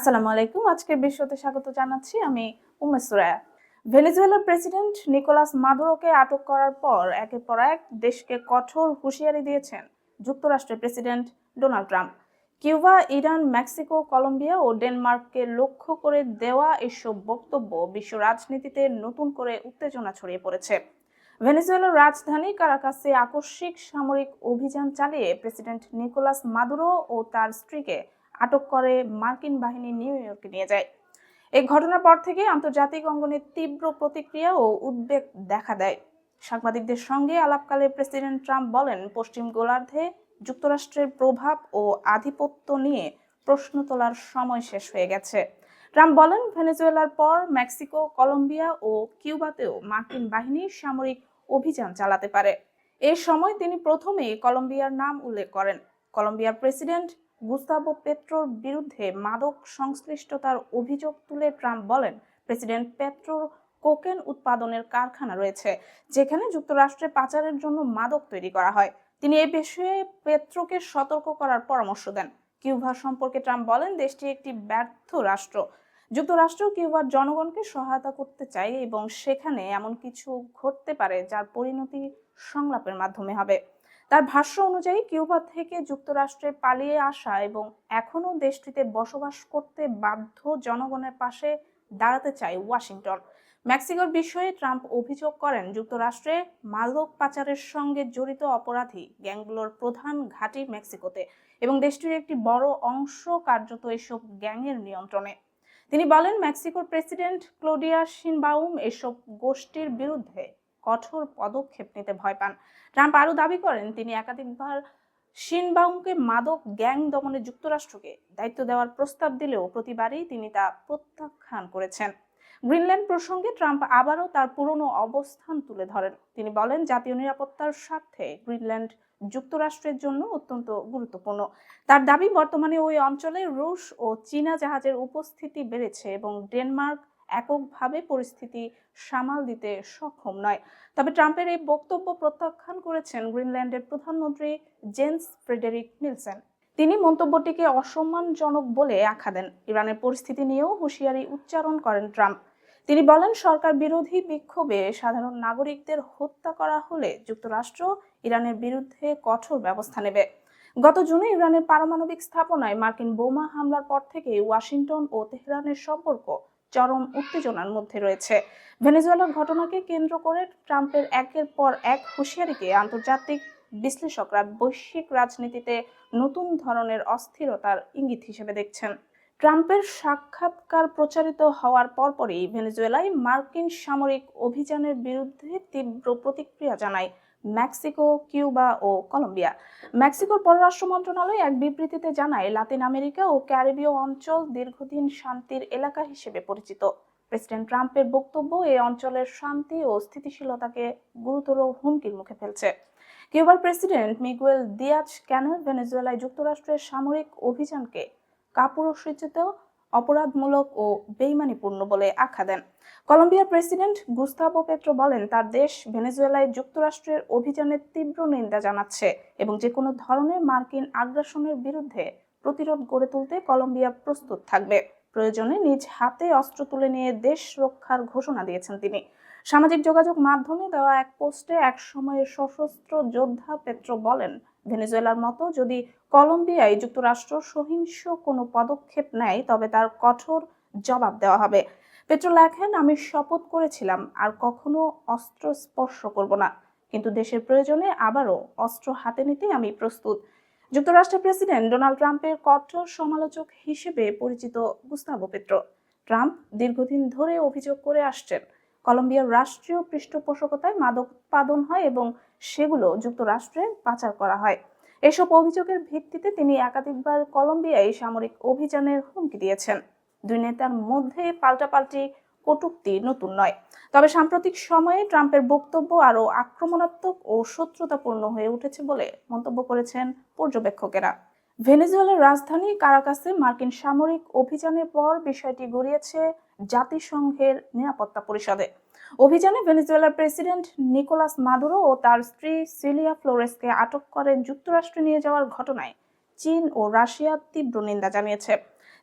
আসসালামু আলাইকুম। আজকের বিশ্বতে স্বাগত জানাচ্ছি আমি সুরায়া। ভেনেজুয়েলার প্রেসিডেন্ট নিকোলাস মাদুরোকে আটক করার পর একের পর এক দেশকে কঠোর হুঁশিয়ারি দিয়েছেন যুক্তরাষ্ট্রের president Donald Trump. Cuba, Iran, Mexico, Colombia ও ডেনমার্ককে লক্ষ্য করে দেওয়া এসব বক্তব্য বিশ্ব রাজনীতিতে নতুন করে উত্তেজনা ছড়িয়ে পড়েছে। ভেনেজুয়েলার রাজধানী কারাকাসে আকস্মিক সামরিক অভিযান চালিয়ে প্রেসিডেন্ট নিকোলাস মাদুরো ও তার স্ত্রীকে আটক করে মার্কিন বাহিনী নিউ ইয়র্কে নিয়ে যায়। এই ঘটনার পর থেকে আন্তর্জাতিক অঙ্গনে তীব্র প্রতিক্রিয়া ও উদ্বেগ দেখা দেয়। সাংবাদিকদের সঙ্গে আলাপকালে প্রেসিডেন্ট ট্রাম্প বলেন, পশ্চিম গোলার্ধে যুক্তরাষ্ট্রের প্রভাব ও আধিপত্য নিয়ে প্রশ্ন তোলার সময় শেষ হয়ে গেছে। ট্রাম্প বলেন, ভেনেজুয়েলার পর মেক্সিকো, কলম্বিয়া ও কিউবাতেও মার্কিন বাহিনী সামরিক অভিযান চালাতে পারে। এই সময় তিনি প্রথমেই কলম্বিয়ার নাম উল্লেখ করেন। কলম্বিয়ার প্রেসিডেন্ট গুস্তাভো পেট্রোর বিরুদ্ধে মাদক সংশ্লিষ্টতার অভিযোগ তুলে ট্রাম্প বলেন, প্রেসিডেন্ট পেট্রোর কোকেন উৎপাদনের কারখানা রয়েছে, যেখানে যুক্তরাষ্ট্রে পাচারের জন্য মাদক তৈরি করা হয়। তিনি এই বিষয়ে পেট্রোকে সতর্ক করার পরামর্শ দেন। কিউবা সম্পর্কে ট্রাম্প বলেন, দেশটি একটি ব্যর্থ রাষ্ট্র। যুক্তরাষ্ট্র কিউবার জনগণকে সহায়তা করতে চায় এবং সেখানে এমন কিছু ঘটতে পারে যার পরিণতি সংলাপের মাধ্যমে হবে। তার ভাষ্য অনুযায়ী, কিউবা থেকে যুক্তরাষ্ট্রে পালিয়ে আসা এবং এখনো দেশটিতে বসবাস করতে বাধ্য জনগণের পাশে দাঁড়াতে চায় ওয়াশিংটন। মেক্সিকোর বিষয়ে ট্রাম্প অভিযোগ করেন, যুক্তরাষ্ট্রে মাদক পাচারের সঙ্গে জড়িত অপরাধী গ্যাংগুলোর প্রধান ঘাঁটি মেক্সিকোতে এবং দেশটির একটি বড় অংশ কার্যত এসব গ্যাংয়ের নিয়ন্ত্রণে। তিনি বলেন, মেক্সিকোর প্রেসিডেন্ট ক্লোডিয়া শিনবাউম এসব গোষ্ঠীর বিরুদ্ধে কঠোর পদক্ষেপ নিতে ভয় পান। ট্রাম্প আরও দাবি করেন, তিনি একাধিকবার শিনবাউমকে মাদক গ্যাং দমনে যুক্তরাষ্ট্রকে দায়িত্ব দেওয়ার প্রস্তাব দিলেও প্রতিবারই তিনি তা প্রত্যাখ্যান করেছেন। গ্রিনল্যান্ড প্রসঙ্গে ট্রাম্প আবারও তার পুরনো অবস্থান তুলে ধরেন। তিনি বলেন, জাতীয় নিরাপত্তার স্বার্থে গ্রিনল্যান্ড যুক্তরাষ্ট্রের জন্য অত্যন্ত গুরুত্বপূর্ণ। তার দাবি, বর্তমানে ওই অঞ্চলে রুশ ও চীনা জাহাজের উপস্থিতি বেড়েছে এবং ডেনমার্ক এককভাবে পরিস্থিতি সামাল দিতে সক্ষম নয়। তবে ট্রাম্পের এই বক্তব্য প্রত্যাখ্যান করেছেন গ্রিনল্যান্ডের প্রধানমন্ত্রী জেন্স ফ্রেডেরিক নিলসেন। তিনি মন্তব্যটিকে অসম্মানজনক বলে আখ্যা দেন। ইরানের পরিস্থিতি নিয়েও হুঁশিয়ারি উচ্চারণ করেন ট্রাম্প। তিনি বলেন, সরকার বিরোধী বিক্ষোভে সাধারণ নাগরিকদের হত্যা করা হলে যুক্তরাষ্ট্র ইরানের বিরুদ্ধে কঠোর ব্যবস্থা নেবে। গত জুনে ইরানের পারমাণবিক স্থাপনায় মার্কিন বোমা হামলার পর থেকে ওয়াশিংটন ও তেহরানের সম্পর্ক চরম উত্তেজনার মধ্যে রয়েছে। ভেনেজুয়েলার ঘটনাকে কেন্দ্র করে ট্রাম্পের একের পর এক হুঁশিয়ারিকে আন্তর্জাতিক বিশ্লেষকরা বৈশ্বিক রাজনীতিতে নতুন ধরনের অস্থিরতার ইঙ্গিত হিসেবে দেখছেন। ট্রাম্পের সাক্ষাৎকার প্রচারিত হওয়ার পরপরই ভেনেজুয়েলায় মার্কিন সামরিক অভিযানের বিরুদ্ধে তীব্র প্রতিক্রিয়া জানায় মেক্সিকো, কিউবা ও কলম্বিয়া। মেক্সিকোর পররাষ্ট্র মন্ত্রণালয় এক বিবৃতিতে জানায়, লাতিন আমেরিকা ও ক্যারিবীয় অঞ্চল দীর্ঘদিন শান্তির এলাকা হিসেবে পরিচিত। প্রেসিডেন্ট ট্রাম্পের বক্তব্য এই অঞ্চলের শান্তি ও স্থিতিশীলতাকে গুরুতর হুমকির মুখে ফেলছে। কিউবার প্রেসিডেন্ট মিগুয়েল দিয়াজ ক্যানেল ভেনেজুয়েলায় যুক্তরাষ্ট্রের সামরিক অভিযানকে কাপুরুষোচিত, অপরাধমূলক ও বেইমানিপূর্ণ বলে আখ্যা দেন। কলম্বিয়ার প্রেসিডেন্ট গুস্তাভো পেট্রো বলেন, তার দেশ ভেনেজুয়েলায় যুক্তরাষ্ট্রের অভিযানের তীব্র নিন্দা জানাচ্ছে এবং যে কোনো ধরনের মার্কিন আগ্রাসনের বিরুদ্ধে প্রতিরোধ গড়ে তুলতে কলম্বিয়া প্রস্তুত থাকবে। প্রয়োজনে নিজ হাতে অস্ত্র তুলে নিয়ে দেশ রক্ষার ঘোষণা দিয়েছেন তিনি। সামাজিক যোগাযোগ মাধ্যমে দেওয়া এক পোস্টে এক সময়ের সশস্ত্র যোদ্ধা পেট্রো বলেন, ভেনেজুয়েলার মতো যদি কলম্বিয়ায় যুক্তরাষ্ট্র সহিংস কোনো পদক্ষেপ নেয় তবে তার কঠোর জবাব দেওয়া হবে। পেট্রো লেখেন, আমি শপথ করেছিলাম আর কখনো অস্ত্র স্পর্শ করব না, কিন্তু দেশের প্রয়োজনে আবারও অস্ত্র হাতে নিতে আমি প্রস্তুত। যুক্তরাষ্ট্রের প্রেসিডেন্ট ডোনাল্ড ট্রাম্পের কঠোর সমালোচক হিসেবে পরিচিত গুস্তাভো পেট্রো। ট্রাম্প দীর্ঘদিন ধরে অভিযোগ করে আসছেন, কলম্বিয়ার রাষ্ট্রীয় পৃষ্ঠপোষকতায় মাদক উৎপাদন হয় এবং সেগুলো যুক্তরাষ্ট্রে পাচার করা হয়। এসব অভিযোগের ভিত্তিতে তিনি একাধিকবার কলম্বিয়ায় সামরিক অভিযানের হুমকি দিয়েছেন। দুই নেতার মধ্যে পাল্টাপাল্টি কটূক্তি নতুন নয়, তবে সাম্প্রতিক সময়ে ট্রাম্পের বক্তব্য আরও আক্রমণাত্মক ও শত্রুতাপূর্ণ হয়ে উঠেছে বলে মন্তব্য করেছেন পর্যবেক্ষকেরা। ভেনেজুয়েলার রাজধানী কারাকাসে মার্কিন সামরিক অভিযানের পর বিষয়টি গড়িয়েছে জাতিসংঘের নিরাপত্তা পরিষদে। অভিযানে ভেনেজুয়েলার প্রেসিডেন্ট নিকোলাস মাদুরো ও তার স্ত্রী সিলিয়া ফ্লোরেসকে আটক করে যুক্তরাষ্ট্রে নিয়ে যাওয়ার ঘটনায় চীন ও রাশিয়া তীব্র নিন্দা জানিয়েছে।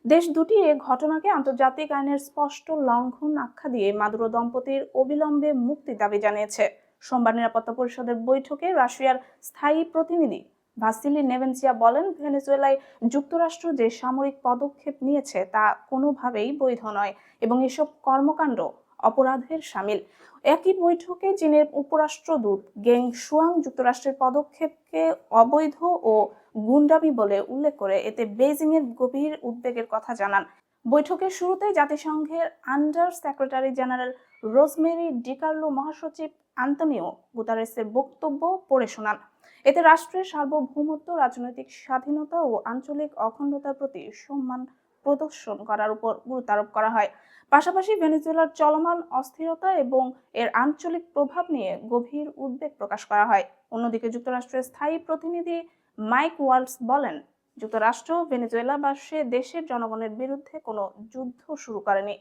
দেশ দুটি এ ঘটনাকে আন্তর্জাতিক আইনের স্পষ্ট লঙ্ঘন আখ্যা দিয়ে মাদুরো দম্পতির অবিলম্বে মুক্তির দাবি জানিয়েছে। সোমবার নিরাপত্তা পরিষদের বৈঠকে রাশিয়ার স্থায়ী প্রতিনিধি ভাসিলি নেভেনসিয়া বলেন, ভেনেজুয়েলায় যুক্তরাষ্ট্র যে সামরিক পদক্ষেপ নিয়েছে তা কোনোভাবেই বৈধ নয় এবং এসব কর্মকাণ্ড অপরাধের শামিল। একই বৈঠকে চীনের উপরাষ্ট্রদূত গেং শুয়াং যুক্তরাষ্ট্রের পদক্ষেপকে অবৈধ ও গুন্ডামি বলে উল্লেখ করে এতে বেইজিং এর গভীর উদ্বেগের কথা জানান। বৈঠকের শুরুতে জাতিসংঘের under secretary general rosemary DiCarlo মহাসচিব আন্তোনিও গুতারেসের বক্তব্য পড়ে শোনান। এতে রাষ্ট্রের সার্বভৌমত্ব, রাজনৈতিক স্বাধীনতা ও আঞ্চলিক অখণ্ডতার প্রতি সম্মান প্রদর্শন করার উপর গুরুত্ব আরোপ করা হয়। পাশাপাশি ভেনেজুয়েলার চলমান অস্থিরতা এবং এর আঞ্চলিক প্রভাব নিয়ে গভীর উদ্বেগ প্রকাশ করা হয়। অন্যদিকে যুক্তরাষ্ট্রের স্থায়ী প্রতিনিধি মাইক ওয়ালস বলেন, যুক্তরাষ্ট্র ভেনেজুয়েলা বা সে দেশের জনগণের বিরুদ্ধে কোনো যুদ্ধ শুরু করেনি।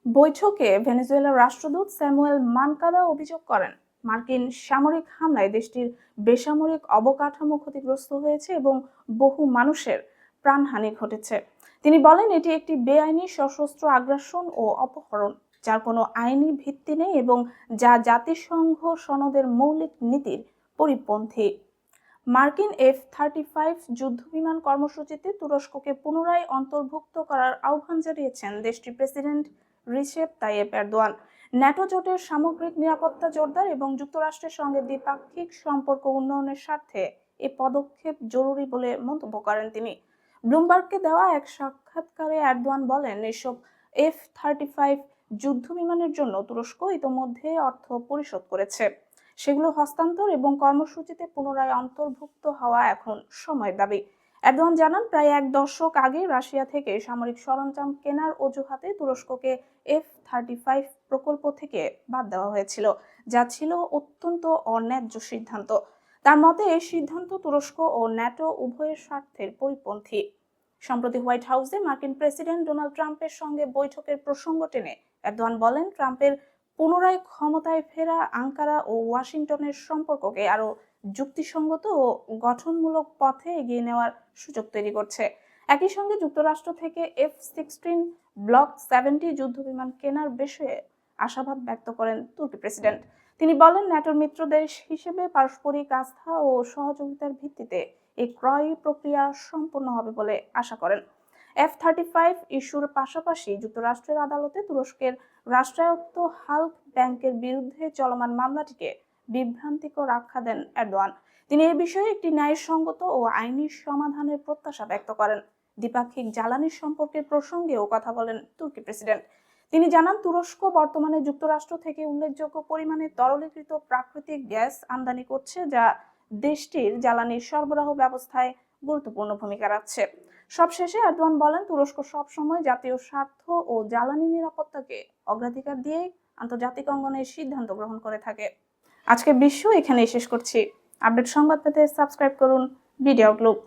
বৈঠকে ভেনেজুয়েলার রাষ্ট্রদূত স্যামুয়েল মানকাদা অভিযোগ করেন, মার্কিন সামরিক হামলায় দেশটির বেসামরিক অবকাঠামো ক্ষতিগ্রস্ত হয়েছে এবং বহু মানুষের প্রাণহানি ঘটেছে। তিনি বলেন, এটি একটি বেআইনি সশস্ত্র আগ্রাসন ও অপহরণ যার কোনো আইনি ভিত্তি নেই এবং যা জাতিসংঘ সনদের মৌলিক নীতির পরিপন্থী। মার্কিন F-35 যুদ্ধবিমান কর্মসূচিতে তুরস্ককে পুনরায় অন্তর্ভুক্ত করার আহ্বান জানিয়েছেন দেশটির president Recep Tayyip Erdogan. NATO জোটের সামগ্রিক নিরাপত্তা জোরদার এবং যুক্তরাষ্ট্রের সঙ্গে দ্বিপাক্ষিক সম্পর্ক উন্নয়নের স্বার্থে এ পদক্ষেপ জরুরি বলে মন্তব্য করেন তিনি। ব্লুমবার্গকে দেওয়া এক সাক্ষাৎকারে এরদোয়ান বলেন, এসব F-35 যুদ্ধবিমানের জন্য তুরস্ক ইতোমধ্যে অর্থ পরিশোধ করেছে। সেগুলো হস্তান্তর এবং কর্মসূচিতে পুনরায় অন্তর্ভুক্ত হওয়া এখন সময়ের দাবি। এরদোয়ান জানান, প্রায় এক দশক আগে রাশিয়া থেকে সামরিক সরঞ্জাম কেনার অজুহাতে তুরস্ককে F-35 প্রকল্প থেকে বাদ দেওয়া হয়েছিল, যা ছিল অত্যন্ত অন্যায্য সিদ্ধান্ত। তার মতে এই সিদ্ধান্ত তুরস্ক ও ন্যাটো উভয়ের স্বার্থের পরিপন্থী। সম্প্রতি হোয়াইট হাউসে মার্কিন প্রেসিডেন্ট ডোনাল্ড ট্রাম্পের সঙ্গে বৈঠকের প্রসঙ্গ টেনে এরদোয়ান বলেন, ট্রাম্পের পুনরায় ক্ষমতায় ফেরা আঙ্কারা ও ওয়াশিংটনের সম্পর্ককে আরো যুক্তিসঙ্গত ও গঠনমূলক পথে এগিয়ে নেওয়ার সুযোগ তৈরি করছে। একই সঙ্গে যুক্তরাষ্ট্র থেকে F-16 ব্লক 70 যুদ্ধবিমান কেনার বিষয়ে আশাবাদ ব্যক্ত করেন তুর্কি প্রেসিডেন্ট। তিনি বলেন, ন্যাটোর মিত্র দেশ হিসেবে পারস্পরিক আস্থা ও সহযোগিতার ভিত্তিতে এই ক্রয় প্রক্রিয়া সম্পন্ন হবে বলে আশা করেন। F-35 ইস্যুর পাশাপাশি যুক্তরাষ্ট্রের আদালতে তুরস্কের রাষ্ট্রায়ত্ত হাল্ক ব্যাংকের বিরুদ্ধে চলমান মামলাটিকে বিভ্রান্তিকর আখ্যা দেন এরদোয়ান। তিনি এ বিষয়ে একটি ন্যায়সঙ্গত ও আইনি সমাধানের প্রত্যাশা ব্যক্ত করেন। দ্বিপাক্ষিক জ্বালানি সম্পর্কের প্রসঙ্গেও কথা বলেন তুর্কি প্রেসিডেন্ট। তিনি জানান, তুরস্ক বর্তমানে যুক্তরাষ্ট্র থেকে উল্লেখযোগ্য পরিমাণে তরলীকৃত প্রাকৃতিক গ্যাস আমদানি করছে, যা দেশটির জ্বালানি সরবরাহ ব্যবস্থায় গুরুত্বপূর্ণ ভূমিকা রাখছে। সবশেষে এরদোয়ান বলেন, তুরস্ক সবসময় জাতীয় স্বার্থ ও জ্বালানি নিরাপত্তাকে অগ্রাধিকার দিয়ে আন্তর্জাতিক অঙ্গনে সিদ্ধান্ত গ্রহণ করে থাকে। আজকে বিশ্ব এখানেই শেষ করছি। আপডেট সংবাদ পেতে সাবস্ক্রাইব করুন মিডিয়া গ্লোব।